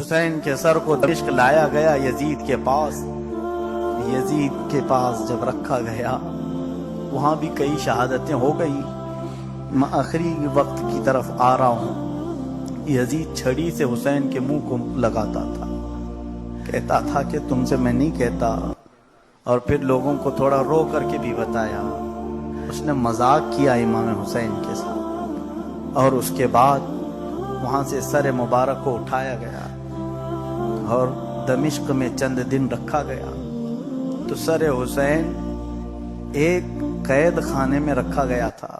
حسین کے سر کو دمشق لایا گیا یزید کے پاس۔ یزید کے پاس جب رکھا گیا وہاں بھی کئی شہادتیں ہو گئی۔ میں آخری وقت کی طرف آ رہا ہوں۔ یزید چھڑی سے حسین کے منہ کو لگاتا تھا، کہتا تھا کہ تم سے میں نہیں کہتا، اور پھر لوگوں کو تھوڑا رو کر کے بھی بتایا۔ اس نے مذاق کیا امام حسین کے ساتھ، اور اس کے بعد وہاں سے سر مبارک کو اٹھایا گیا اور دمشق میں چند دن رکھا گیا۔ تو سر حسین ایک قید خانے میں رکھا گیا تھا،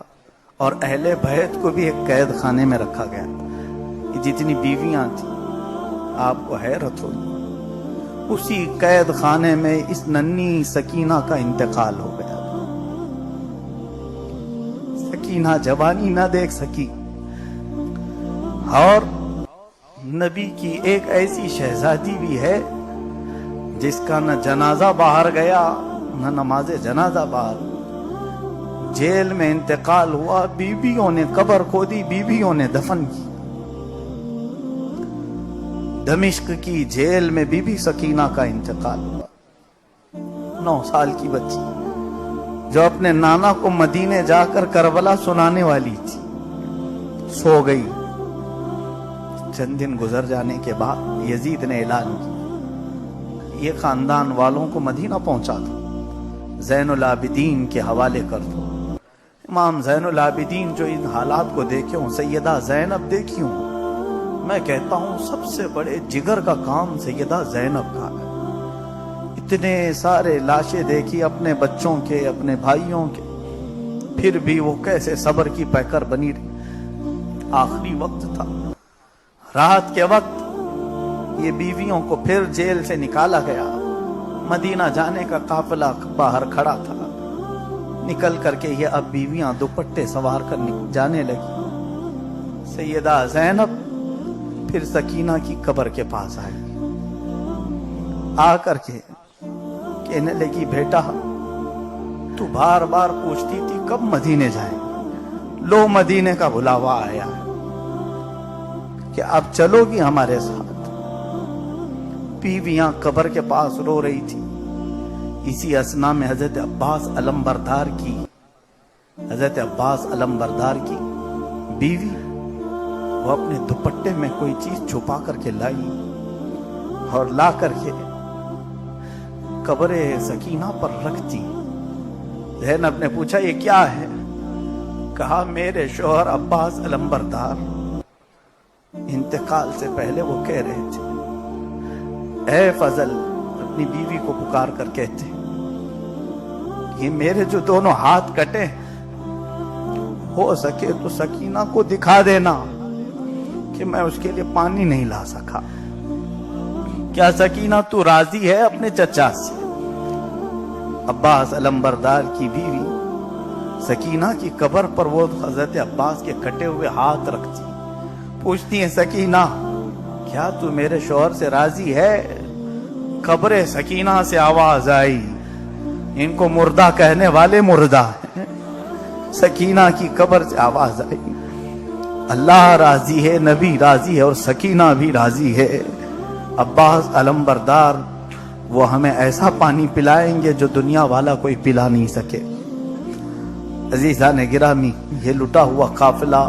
اور اہل بیت کو بھی ایک قید خانے میں رکھا گیا تھا۔ یہ جتنی بیویاں تھیں، آپ کو حیرت ہوگی، اسی قید خانے میں اس ننھی سکینہ کا انتقال ہو گیا۔ سکینہ جوانی نہ دیکھ سکی، اور نبی کی ایک ایسی شہزادی بھی ہے جس کا نہ جنازہ باہر گیا نہ نماز جنازہ باہر، جیل میں انتقال ہوا، بیویوں نے قبر کھودی، بیویوں نے دفن کی۔ دمشق کی جیل میں بی بی سکینہ کا انتقال ہوا، 9 سال کی بچی جو اپنے نانا کو مدینے جا کر کربلا سنانے والی تھی، سو گئی۔ چند دن گزر جانے کے بعد یزید نے اعلان کیا، یہ خاندان والوں کو مدینہ پہنچا دو، زین العابدین کے حوالے کر دو۔ امام زین العابدین جو ان حالات کو دیکھے ہوں، سیدہ زینب دیکھی ہوں، میں کہتا ہوں سب سے بڑے جگر کا کام سیدہ زینب کا ہے۔ اتنے سارے لاشیں دیکھی اپنے بچوں کے، اپنے بھائیوں کے، پھر بھی وہ کیسے صبر کی پیکر بنی رہی۔ آخری وقت تھا، رات کے وقت یہ بیویوں کو پھر جیل سے نکالا گیا۔ مدینہ جانے کا قافلہ باہر کھڑا تھا، نکل کر کے یہ اب بیویاں دوپٹے سوار کر جانے لگی۔ سیدہ زینب پھر سکینہ کی قبر کے پاس آئی، آ کر کے کہنے لگی، بیٹا تو بار بار پوچھتی تھی کب مدینے جائیں، لو مدینے کا بلاوا آیا ہے کہ اب چلو گی ہمارے ساتھ۔ بیویاں قبر کے پاس رو رہی تھی۔ اسی اثنا میں حضرت عباس علمبردار کی بیوی وہ اپنے دوپٹے میں کوئی چیز چھپا کر کے لائی، اور لا کر کے قبر سکینہ پر رکھتی۔ زینب نے پوچھا یہ کیا ہے؟ کہا میرے شوہر عباس علمبردار انتقال سے پہلے وہ کہہ رہے تھے، اے فضل، اپنی بیوی کو پکار کر کہتے، یہ میرے جو دونوں ہاتھ کٹے، ہو سکے تو سکینہ کو دکھا دینا کہ میں اس کے لیے پانی نہیں لا سکا۔ کیا سکینہ تو راضی ہے اپنے چچا سے؟ عباس علمبردار کی بیوی سکینہ کی قبر پر وہ حضرت عباس کے کٹے ہوئے ہاتھ رکھتی، پوچھتی ہیں، سکینہ کیا تو میرے شوہر سے راضی ہے؟ قبر سکینہ سے آواز آئی، ان کو مردہ کہنے والے مردہ ہیں۔ سکینہ کی قبر سے آواز آئی، اللہ راضی ہے، نبی راضی ہے، اور سکینہ بھی راضی ہے۔ عباس علمبردار وہ ہمیں ایسا پانی پلائیں گے جو دنیا والا کوئی پلا نہیں سکے۔ عزیزان گرامی، یہ لٹا ہوا قافلہ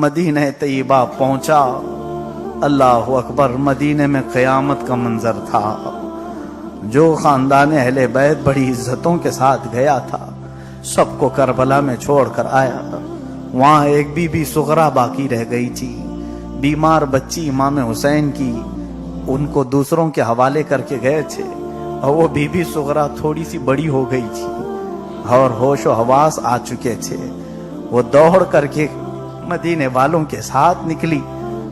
مدینہ طیبہ پہنچا۔ اللہ اکبر، مدینے میں قیامت کا منظر تھا۔ جو خاندان اہل بیت بڑی عزتوں کے ساتھ گیا تھا، سب کو کربلا میں چھوڑ کر آیا۔ وہاں ایک بی بی صغرا باقی رہ گئی تھی، بیمار بچی امام حسین کی، ان کو دوسروں کے حوالے کر کے گئے تھے، اور وہ بی بی صغرا تھوڑی سی بڑی ہو گئی تھی اور ہوش و حواس آ چکے تھے۔ وہ دوڑ کر کے مدینے والوں کے ساتھ نکلی،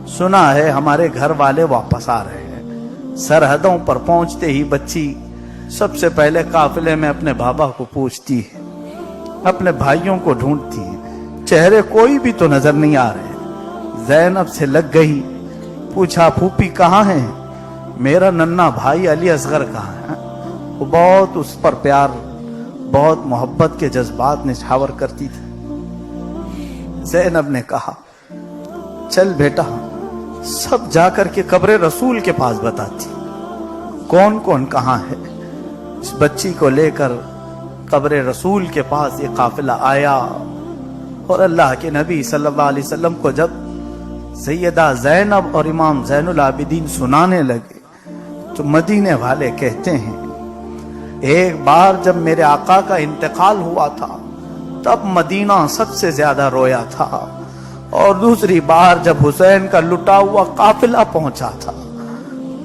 سنا ہے ہمارے گھر والے واپس آ رہے ہیں۔ سرحدوں پر پہنچتے ہی بچی سب سے پہلے قافلے میں اپنے بابا کو پوچھتی ہے، اپنے بھائیوں کو ڈھونڈتی ہے، چہرے کوئی بھی تو نظر نہیں آ رہے۔ زینب سے لگ گئی، پوچھا پھوپھی کہاں ہیں؟ میرا ننھا بھائی علی اصغر کہاں ہے؟ وہ بہت اس پر پیار، بہت محبت کے جذبات نچھاور کرتی تھی۔ زینب نے کہا چل بیٹا سب جا کر کے قبر رسول کے پاس بتاتی کون کون کہاں ہے. اس بچی کو لے کر قبر رسول کے پاس یہ قافلہ آیا، اور اللہ کے نبی صلی اللہ علیہ وسلم کو جب سیدہ زینب اور امام زین العابدین سنانے لگے تو مدینے والے کہتے ہیں ایک بار جب میرے آقا کا انتقال ہوا تھا تب مدینہ سب سے زیادہ رویا تھا، اور دوسری بار جب حسین کا لٹا ہوا قافلہ پہنچا تھا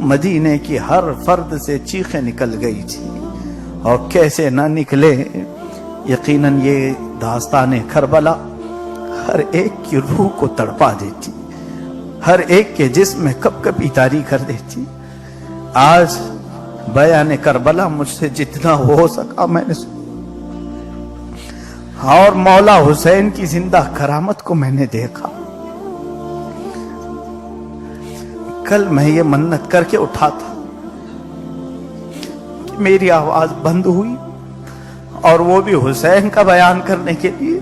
مدینے کی ہر فرد سے چیخیں نکل گئی تھی. اور کیسے نہ نکلے، یقیناً یہ داستان کربلا ہر ایک کی روح کو تڑپا دیتی، ہر ایک کے جسم میں کب کبھی طاری کر دیتی. آج بیان کربلا مجھ سے جتنا ہو سکا میں نے اور مولا حسین کی زندہ کرامت کو میں نے دیکھا. کل میں یہ منت کر کے اٹھا تھا کہ میری آواز بند ہوئی، اور وہ بھی حسین کا بیان کرنے کے لیے.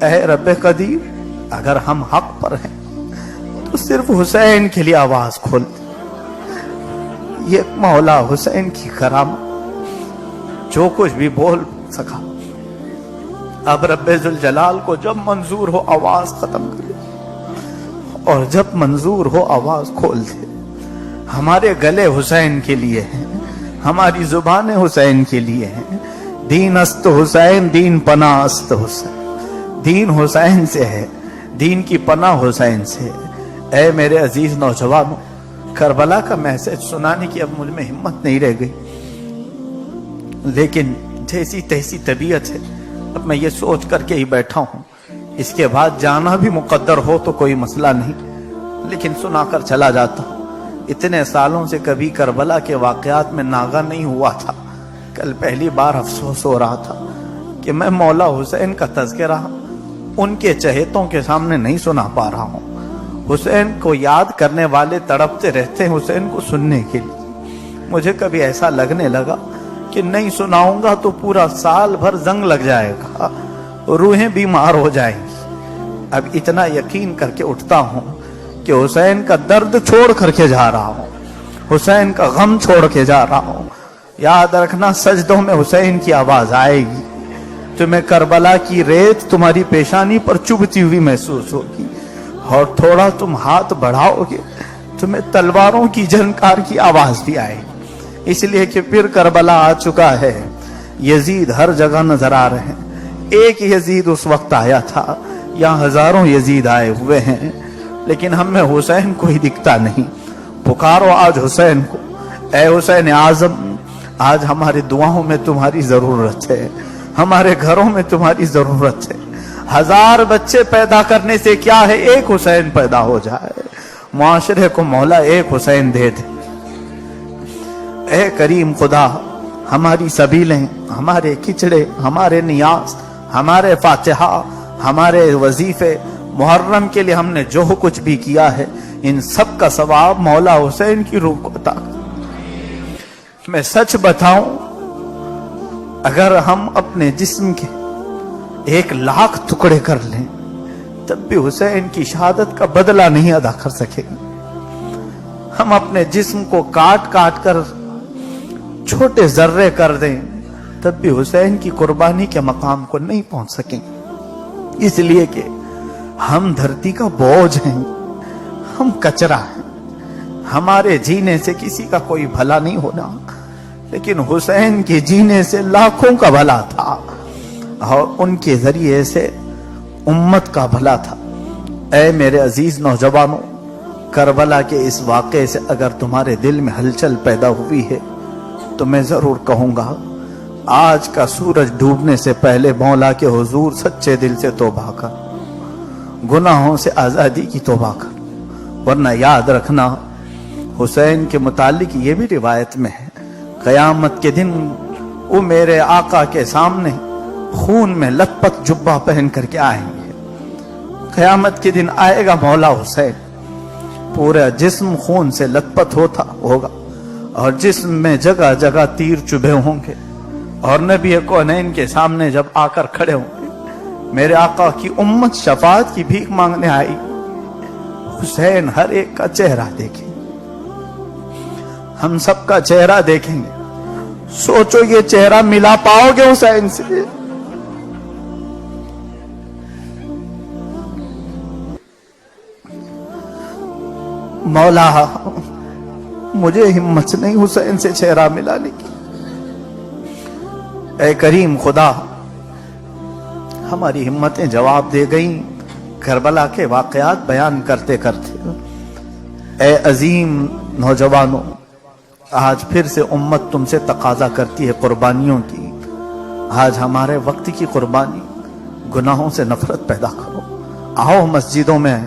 اے رب قدیر، اگر ہم حق پر ہیں تو صرف حسین کے لیے آواز کھول دے. یہ مولا حسین کی کرامت جو کچھ بھی بول سکا، اب رب ذوالجلال کو جب منظور ہو آواز ختم کرے، اور جب منظور ہو آواز کھول دے. ہمارے گلے حسین کے لیے ہیں، ہماری زبانیں حسین کے لیے ہیں. دین است حسین، دین پناہ است حسین. دین حسین سے ہے، دین کی پناہ حسین سے. اے میرے عزیز نوجوانوں، کربلا کا میسج سنانے کی اب مجھ میں ہمت نہیں رہ گئی، لیکن جیسی تیسی طبیعت ہے اب میں یہ سوچ کر کے ہی بیٹھا ہوں. اس کے بعد جانا بھی مقدر ہو تو کوئی مسئلہ نہیں، لیکن سنا کر چلا جاتا. اتنے سالوں سے کبھی کربلا کے واقعات میں ناغہ نہیں ہوا تھا. کل پہلی بار افسوس ہو رہا تھا کہ میں مولا حسین کا تذکرہ ان کے چہیتوں کے سامنے نہیں سنا پا رہا ہوں. حسین کو یاد کرنے والے تڑپتے رہتے ہیں حسین کو سننے کے لیے. مجھے کبھی ایسا لگنے لگا کہ نہیں سناؤں گا تو پورا سال بھر زنگ لگ جائے گا، روحیں بیمار ہو جائیں گی. اب اتنا یقین کر کے اٹھتا ہوں کہ حسین کا درد چھوڑ کر کے جا رہا ہوں، حسین کا غم چھوڑ کے جا رہا ہوں. یاد رکھنا سجدوں میں حسین کی آواز آئے گی، تمہیں کربلا کی ریت تمہاری پیشانی پر چبھتی ہوئی محسوس ہوگی، اور تھوڑا تم ہاتھ بڑھاؤ گے تمہیں تلواروں کی جھنکار کی آواز بھی آئے گی. اس لیے کہ پھر کربلا آ چکا ہے. یزید ہر جگہ نظر آ رہے ہیں. ایک یزید اس وقت آیا تھا، یہاں ہزاروں یزید آئے ہوئے ہیں، لیکن ہم میں حسین کوئی دکھتا نہیں. پکارو آج حسین کو. اے حسین اعظم، آج ہماری دعاؤں میں تمہاری ضرورت ہے، ہمارے گھروں میں تمہاری ضرورت ہے. 1000 بچے پیدا کرنے سے کیا ہے، ایک حسین پیدا ہو جائے. معاشرے کو مولا ایک حسین دے دے. اے کریم خدا، ہماری سبیلیں، ہمارے کچڑے، ہمارے نیاز، ہمارے فاتحہ، ہمارے وظیفے، محرم کے لیے ہم نے جو کچھ بھی کیا ہے ان سب کا ثواب مولا حسین کی روح کو عطا کر. میں سچ بتاؤں، اگر ہم اپنے جسم کے 1,00,000 ٹکڑے کر لیں تب بھی حسین کی شہادت کا بدلہ نہیں ادا کر سکیں گے. ہم اپنے جسم کو کاٹ کاٹ کر چھوٹے ذرے کر دیں تب بھی حسین کی قربانی کے مقام کو نہیں پہنچ سکیں. اس لیے کہ ہم دھرتی کا بوجھ ہیں، ہم کچرا ہیں. ہمارے جینے سے کسی کا کوئی بھلا نہیں ہونا، لیکن حسین کے جینے سے لاکھوں کا بھلا تھا، اور ان کے ذریعے سے امت کا بھلا تھا. اے میرے عزیز نوجوانوں، کربلا کے اس واقعے سے اگر تمہارے دل میں ہلچل پیدا ہوئی ہے تو میں ضرور کہوں گا آج کا سورج ڈوبنے سے پہلے مولا کے حضور سچے دل سے توبہ کر، گناہوں سے آزادی کی توبہ کر. ورنہ یاد رکھنا حسین کے متعلق یہ بھی روایت میں ہے، قیامت کے دن وہ میرے آقا کے سامنے خون میں لت پت جبہ پہن کر کے آئیں گے. قیامت کے دن آئے گا مولا حسین، پورا جسم خون سے لت پت ہوگا، اور جسم میں جگہ جگہ تیر چبھے ہوں گے، اور نبی کونین کے سامنے جب آ کر کھڑے ہوں گے، میرے آقا کی امت شفاعت کی بھیک مانگنے آئی. حسین ہر ایک کا چہرہ دیکھیں، ہم سب کا چہرہ دیکھیں گے، سوچو یہ چہرہ ملا پاؤ گے حسین سے؟ مولا مجھے ہمت نہیں حسین سے چہرہ ملانے کی۔ اے کریم خدا، ہماری ہمتیں جواب دے گئیں کربلا کے واقعات بیان کرتے کرتے۔ اے عظیم نوجوانوں، آج پھر سے امت تم سے تقاضا کرتی ہے قربانیوں کی۔ آج ہمارے وقت کی قربانی، گناہوں سے نفرت پیدا کرو۔ آؤ مسجدوں میں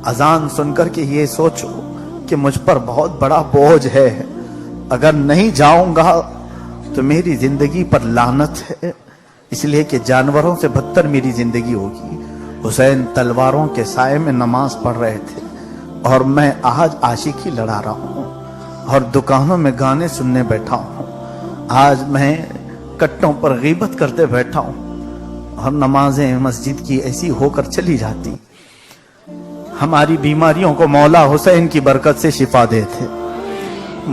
اذان سن کر کے یہ سوچو کہ مجھ پر بہت بڑا بوجھ ہے، اگر نہیں جاؤں گا تو میری زندگی پر لعنت ہے، اس لیے کہ جانوروں سے بدتر میری زندگی ہوگی۔ حسین تلواروں کے سائے میں نماز پڑھ رہے تھے اور میں آج عاشقی لڑا رہا ہوں اور دکانوں میں گانے سننے بیٹھا ہوں۔ آج میں کٹوں پر غیبت کرتے بیٹھا ہوں اور نمازیں مسجد کی ایسی ہو کر چلی جاتی۔ ہماری بیماریوں کو مولا حسین کی برکت سے شفا دے تھے۔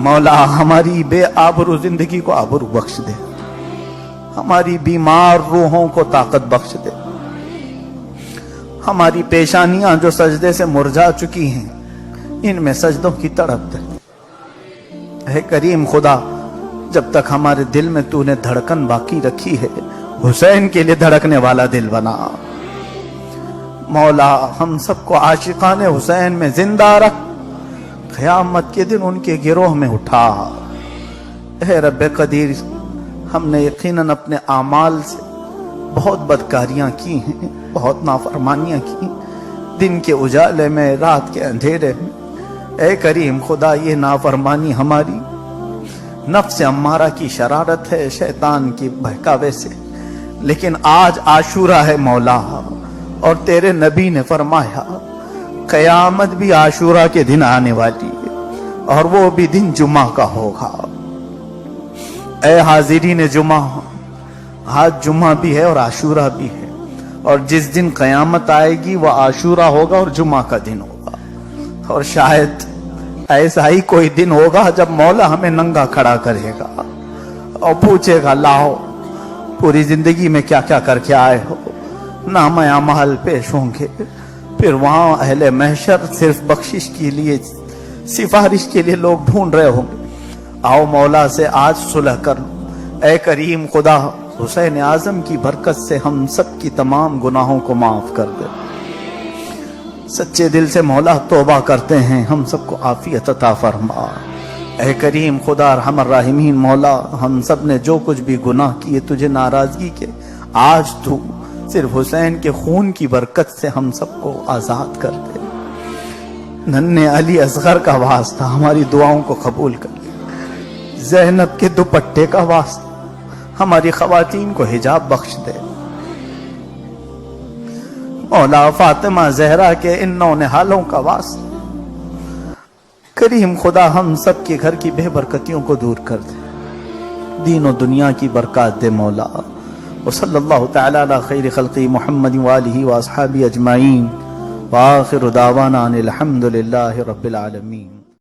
مولا ہماری بے آبرو زندگی کو آبرو بخش دے، ہماری بیمار روحوں کو طاقت بخش دے، ہماری پیشانیاں جو سجدے سے مرجھا چکی ہیں ان میں سجدوں کی تڑپ دے۔ اے کریم خدا، جب تک ہمارے دل میں تو نے دھڑکن باقی رکھی ہے، حسین کے لیے دھڑکنے والا دل بنا۔ مولا ہم سب کو عاشقان حسین میں زندہ رکھ، قیامت کے دن ان کے گروہ میں اٹھا۔ اے رب قدیر، ہم نے یقیناً اپنے اعمال سے بہت بدکاریاں کی ہیں، بہت نافرمانیاں کی، دن کے اجالے میں، رات کے اندھیرے میں۔ اے کریم خدا، یہ نافرمانی ہماری نفس امارہ کی شرارت ہے، شیطان کی بہکاوے سے، لیکن آج عاشورہ ہے مولا، اور تیرے نبی نے فرمایا قیامت بھی عاشورہ کے دن آنے والی ہے اور وہ بھی دن جمعہ کا ہوگا۔ اے حاضرین جمعہ، آج جمعہ بھی ہے اور عاشورہ بھی ہے، اور جس دن قیامت آئے گی وہ عاشورہ ہوگا اور جمعہ کا دن ہوگا، اور شاید ایسا ہی کوئی دن ہوگا جب مولا ہمیں ننگا کھڑا کرے گا اور پوچھے گا لاؤ پوری زندگی میں کیا کیا کر کے آئے ہو، نامہ اعمال پیش ہوں گے، پھر وہاں اہل محشر صرف بخشش کے لیے، سفارش کے لیے لوگ ڈھونڈ رہے ہوں گے۔ آؤ مولا سے آج صلح کر لو۔ اے کریم خدا، حسین اعظم کی برکت سے ہم سب کی تمام گناہوں کو معاف کر دے۔ سچے دل سے مولا توبہ کرتے ہیں، ہم سب کو عافیت عطا فرما۔ اے کریم خدا ارحم الراحمین، مولا ہم سب نے جو کچھ بھی گناہ کیے تجھے ناراضگی کے، آج تو صرف حسین کے خون کی برکت سے ہم سب کو آزاد کر دے۔ ننھے علی اصغر کا واسطہ ہماری دعاؤں کو قبول کر لے، زینب کے دوپٹے کا واسطہ ہماری خواتین کو حجاب بخش دے، مولا فاطمہ زہرا کے ان نونہالوں کا واسطہ کریم خدا ہم سب کے گھر کی بے برکتیوں کو دور کر دے، دین و دنیا کی برکات دے مولا۔ وصلی اللہ تعالی علی خیر خلقی محمد وآلہ واصحابہ اجمعین، وآخر دعوانا ان الحمد للہ رب العالمین۔